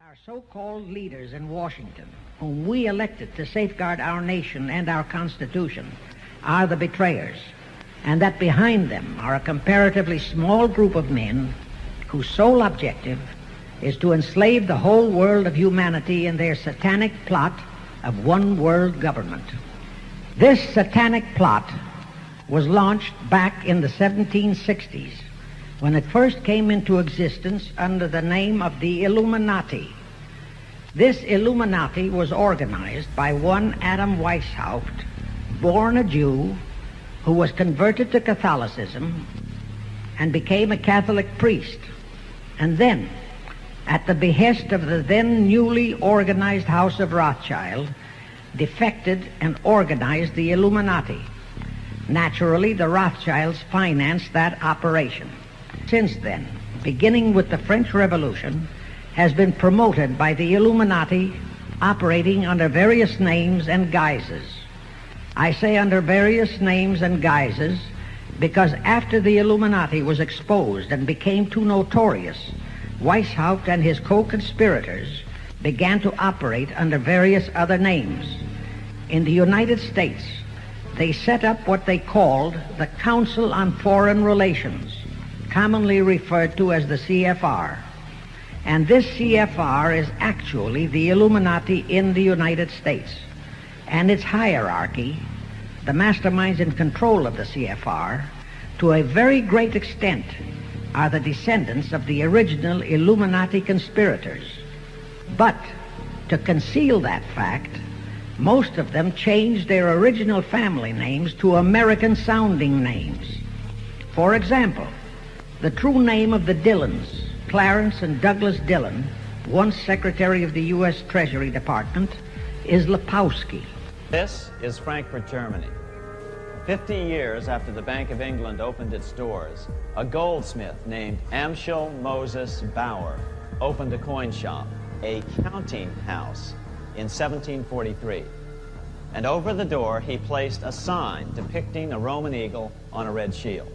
Our so-called leaders in Washington, whom we elected to safeguard our nation and our Constitution, are the betrayers, and that behind them are a comparatively small group of men whose sole objective is to enslave the whole world of humanity in their satanic plot of one world government. This satanic plot was launched back in the 1760s when it first came into existence under the name of the Illuminati. This Illuminati was organized by one Adam Weishaupt, born a Jew, who was converted to Catholicism and became a Catholic priest, and then, at the behest of the then newly organized House of Rothschild, defected and organized the Illuminati. Naturally, the Rothschilds financed that operation. Since then, beginning with the French Revolution, has been promoted by the Illuminati, operating under various names and guises. I say under various names and guises because after the Illuminati was exposed and became too notorious, Weishaupt and his co-conspirators began to operate under various other names. In the United States, they set up what they called the Council on Foreign Relations, commonly referred to as the CFR. And this CFR is actually the Illuminati in the United States. And its hierarchy, the masterminds in control of the CFR, to a very great extent, are the descendants of the original Illuminati conspirators. But to conceal that fact, most of them changed their original family names to American-sounding names. For example, the true name of the Dillons, Clarence and Douglas Dillon, once Secretary of the U.S. Treasury Department, is Lepowski. This is Frankfurt, Germany. 50 years after the Bank of England opened its doors, a goldsmith named Amschel Moses Bauer opened a coin shop, a counting house, in 1743. And over the door he placed a sign depicting a Roman eagle on a red shield.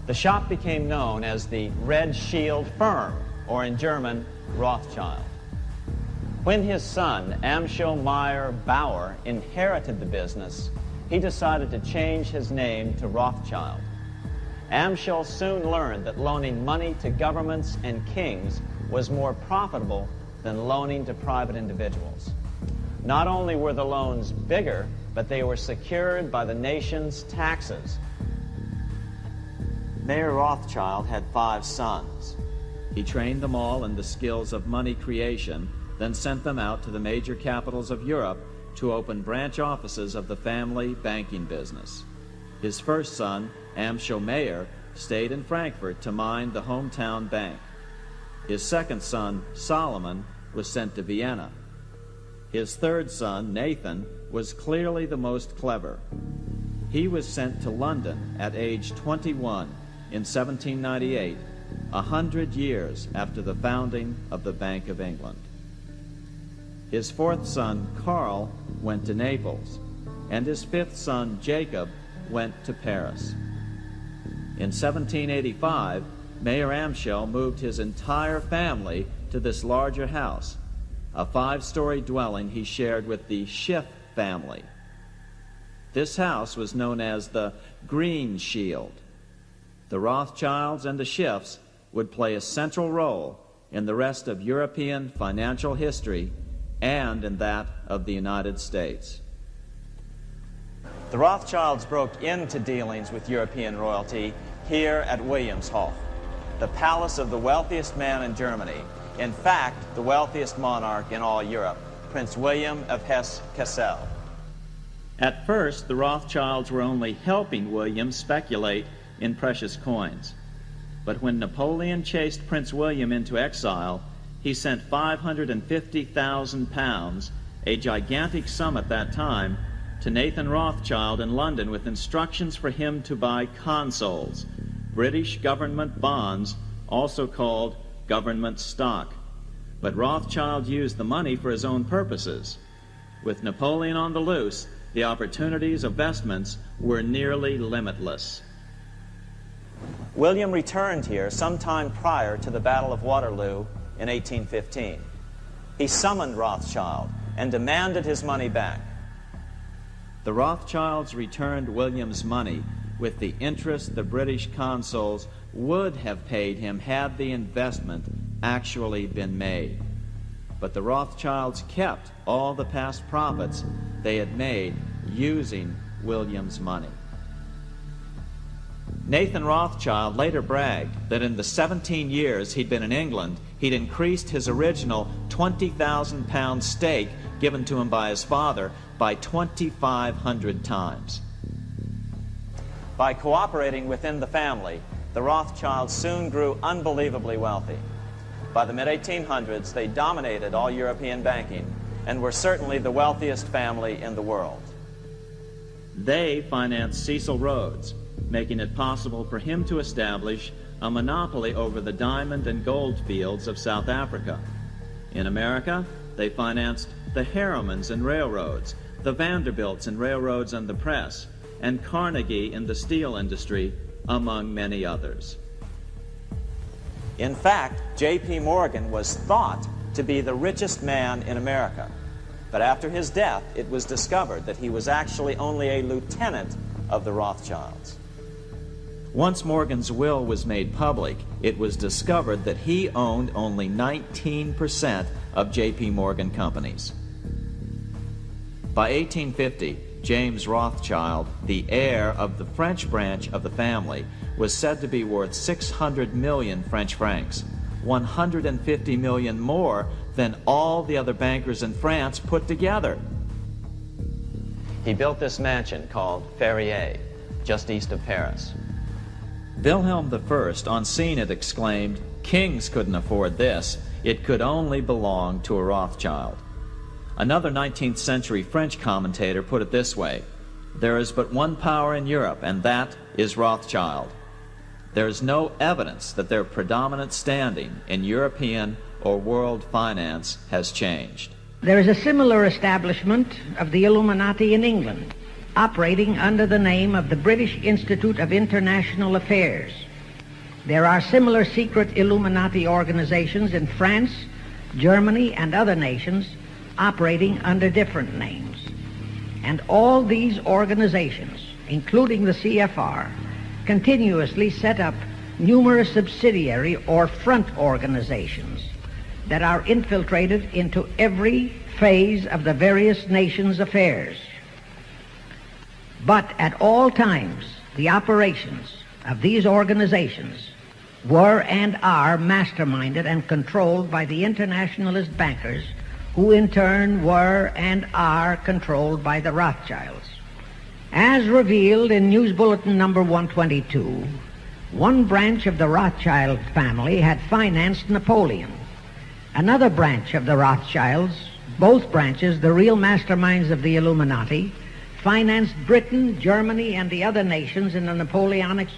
The shop became known as the Red Shield Firm, or in German, Rothschild. When his son, Amschel Meyer Bauer, inherited the business, he decided to change his name to Rothschild. Amschel soon learned that loaning money to governments and kings was more profitable than loaning to private individuals. Not only were the loans bigger, but they were secured by the nation's taxes. Mayer Rothschild had 5 sons. He trained them all in the skills of money creation, then sent them out to the major capitals of Europe to open branch offices of the family banking business. His first son, Amschel Meyer, stayed in Frankfurt to mind the hometown bank. His second son, Solomon, was sent to Vienna. His third son, Nathan, was clearly the most clever. He was sent to London at age 21 in 1798, 100 years after the founding of the Bank of England. His fourth son, Karl, went to Naples, and his fifth son, Jacob, went to Paris. In 1785, Mayer Amschel moved his entire family to this larger house, a 5-story dwelling he shared with the Schiff family. This house was known as the Green Shield. The Rothschilds and the Schiffs would play a central role in the rest of European financial history and in that of the United States. The Rothschilds broke into dealings with European royalty here at Wilhelmshof, the palace of the wealthiest man in Germany, in fact, the wealthiest monarch in all Europe, Prince William of Hesse-Kassel. At first, the Rothschilds were only helping William speculate in precious coins. But when Napoleon chased Prince William into exile, he sent 550,000 pounds, a gigantic sum at that time, to Nathan Rothschild in London with instructions for him to buy consols, British government bonds, also called government stock. But Rothschild used the money for his own purposes. With Napoleon on the loose, the opportunities of vestments were nearly limitless. William returned here sometime prior to the Battle of Waterloo in 1815. he summoned Rothschild and demanded his money back. The Rothschilds returned William's money with the interest the British consuls would have paid him had the investment actually been made. But the Rothschilds kept all the past profits they had made using William's money. Nathan Rothschild later bragged that in the 17 years he'd been in England, he'd increased his original 20,000 pound stake given to him by his father by 2,500 times. By cooperating within the family, the Rothschilds soon grew unbelievably wealthy. By the mid-1800s, they dominated all European banking and were certainly the wealthiest family in the world. They financed Cecil Rhodes, making it possible for him to establish a monopoly over the diamond and gold fields of South Africa. In America, they financed the Harrimans and railroads, the Vanderbilts and railroads and the press, and Carnegie in the steel industry, among many others. In fact, J.P. Morgan was thought to be the richest man in America. But after his death, it was discovered that he was actually only a lieutenant of the Rothschilds. Once Morgan's will was made public, it was discovered that he owned only 19% of J.P. Morgan companies. By 1850, James Rothschild, the heir of the French branch of the family, was said to be worth 600 million French francs, 150 million more than all the other bankers in France put together. He built this mansion called Ferrier, just east of Paris. Wilhelm I, on seeing it, exclaimed, "Kings couldn't afford this. It could only belong to a Rothschild." Another 19th century French commentator put it this way: "There is but one power in Europe, and that is Rothschild." There is no evidence that their predominant standing in European or world finance has changed. There is a similar establishment of the Illuminati in England, operating under the name of the British Institute of International Affairs. There are similar secret Illuminati organizations in France, Germany, and other nations operating under different names. And all these organizations, including the CFR, continuously set up numerous subsidiary or front organizations that are infiltrated into every phase of the various nations' affairs. But at all times, the operations of these organizations were and are masterminded and controlled by the internationalist bankers, who in turn were and are controlled by the Rothschilds. As revealed in News Bulletin number 122, one branch of the Rothschild family had financed Napoleon. Another branch of the Rothschilds, both branches the real masterminds of the Illuminati, financed Britain, Germany, and the other nations in the Napoleonics.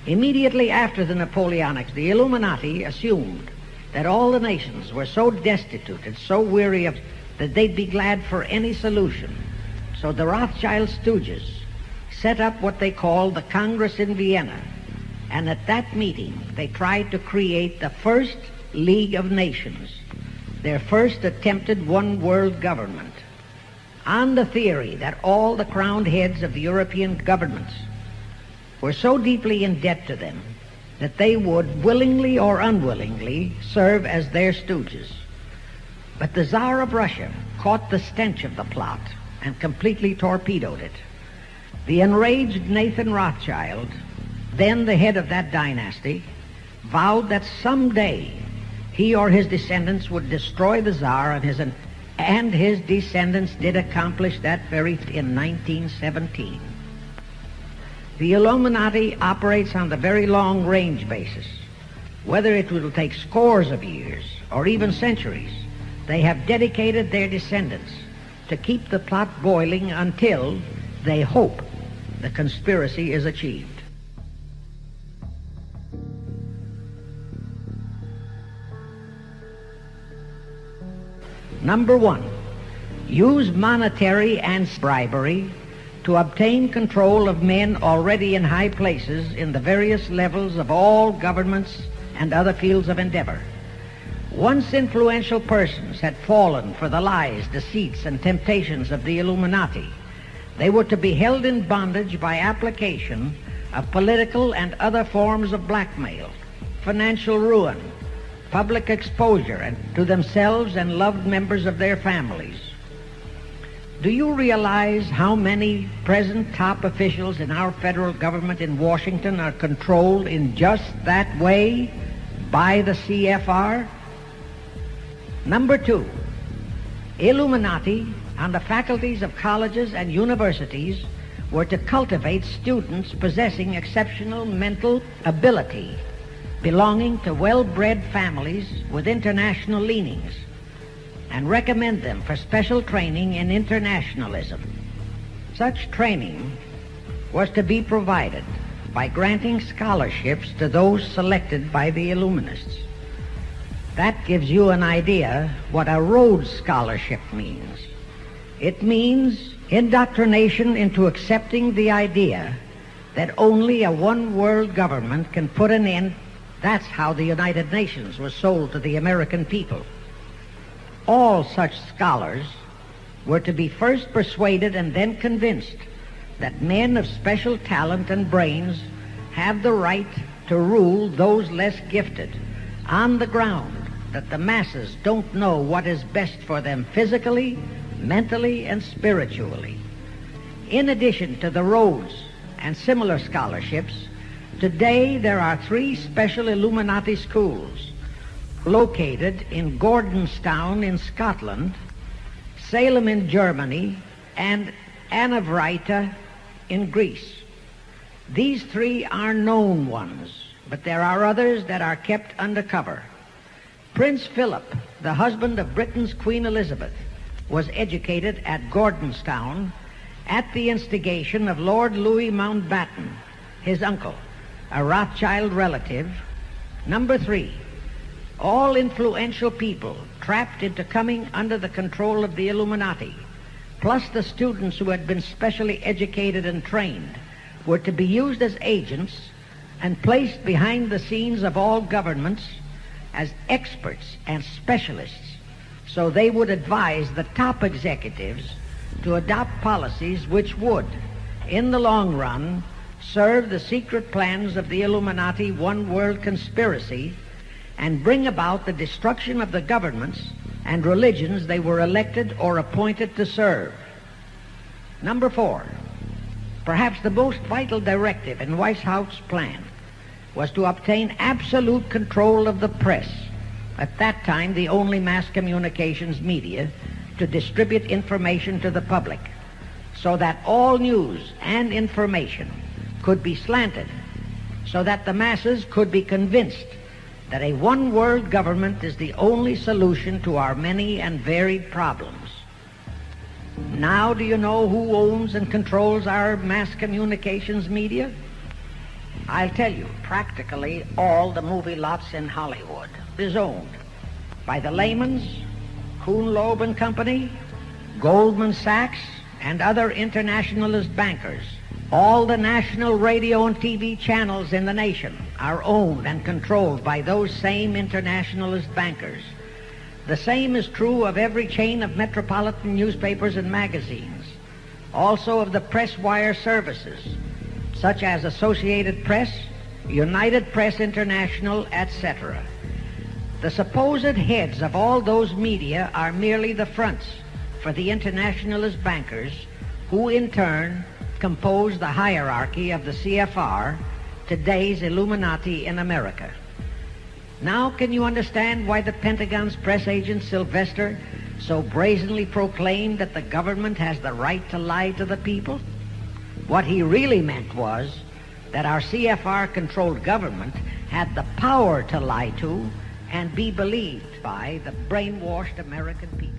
Immediately after the Napoleonics, the Illuminati assumed that all the nations were so destitute and so weary of that they'd be glad for any solution. So the Rothschild stooges set up what they called the Congress in Vienna, and at that meeting they tried to create the first League of Nations, their first attempted one world government, on the theory that all the crowned heads of the European governments were so deeply in debt to them that they would, willingly or unwillingly, serve as their stooges. But the Tsar of Russia caught the stench of the plot and completely torpedoed it. The enraged Nathan Rothschild, then the head of that dynasty, vowed that someday he or his descendants would destroy the Tsar, and his descendants did accomplish that very in 1917. The Illuminati operates on the very long-range basis. Whether it will take scores of years or even centuries, they have dedicated their descendants to keep the plot boiling until they hope the conspiracy is achieved. Number one, use monetary and bribery to obtain control of men already in high places in the various levels of all governments and other fields of endeavor. Once influential persons had fallen for the lies, deceits, and temptations of the Illuminati, they were to be held in bondage by application of political and other forms of blackmail, financial ruin, public exposure and to themselves and loved members of their families. Do you realize how many present top officials in our federal government in Washington are controlled in just that way by the CFR? Number 2, Illuminati on the faculties of colleges and universities were to cultivate students possessing exceptional mental ability, belonging to well-bred families with international leanings, and recommend them for special training in internationalism. Such training was to be provided by granting scholarships to those selected by the Illuminists. That gives you an idea what a Rhodes Scholarship means. It means indoctrination into accepting the idea that only a one-world government can put an end. That's how the United Nations was sold to the American people. All such scholars were to be first persuaded and then convinced that men of special talent and brains have the right to rule those less gifted on the ground that the masses don't know what is best for them physically, mentally, and spiritually. In addition to the Rhodes and similar scholarships, today there are 3 special Illuminati schools located in Gordonstown in Scotland, Salem in Germany, and Anavryta in Greece. These 3 are known ones, but there are others that are kept undercover. Prince Philip, the husband of Britain's Queen Elizabeth, was educated at Gordonstown at the instigation of Lord Louis Mountbatten, his uncle, a Rothschild relative. Number 3, all influential people trapped into coming under the control of the Illuminati, plus the students who had been specially educated and trained, were to be used as agents and placed behind the scenes of all governments as experts and specialists, so they would advise the top executives to adopt policies which would, in the long run, serve the secret plans of the Illuminati one-world conspiracy and bring about the destruction of the governments and religions they were elected or appointed to serve. Number 4, perhaps the most vital directive in Weishaupt's plan was to obtain absolute control of the press, at that time the only mass communications media to distribute information to the public, so that all news and information could be slanted, so that the masses could be convinced that a one-world government is the only solution to our many and varied problems. Now do you know who owns and controls our mass communications media? I'll tell you, practically all the movie lots in Hollywood is owned by the Lehmans, Kuhn Loeb and Company, Goldman Sachs, and other internationalist bankers. All the national radio and TV channels in the nation are owned and controlled by those same internationalist bankers. The same is true of every chain of metropolitan newspapers and magazines, also of the press wire services, such as Associated Press, United Press International, etc. The supposed heads of all those media are merely the fronts for the internationalist bankers, who in turn compose the hierarchy of the CFR, today's Illuminati in America. Now can you understand why the Pentagon's press agent Sylvester so brazenly proclaimed that the government has the right to lie to the people? What he really meant was that our CFR-controlled government had the power to lie to and be believed by the brainwashed American people.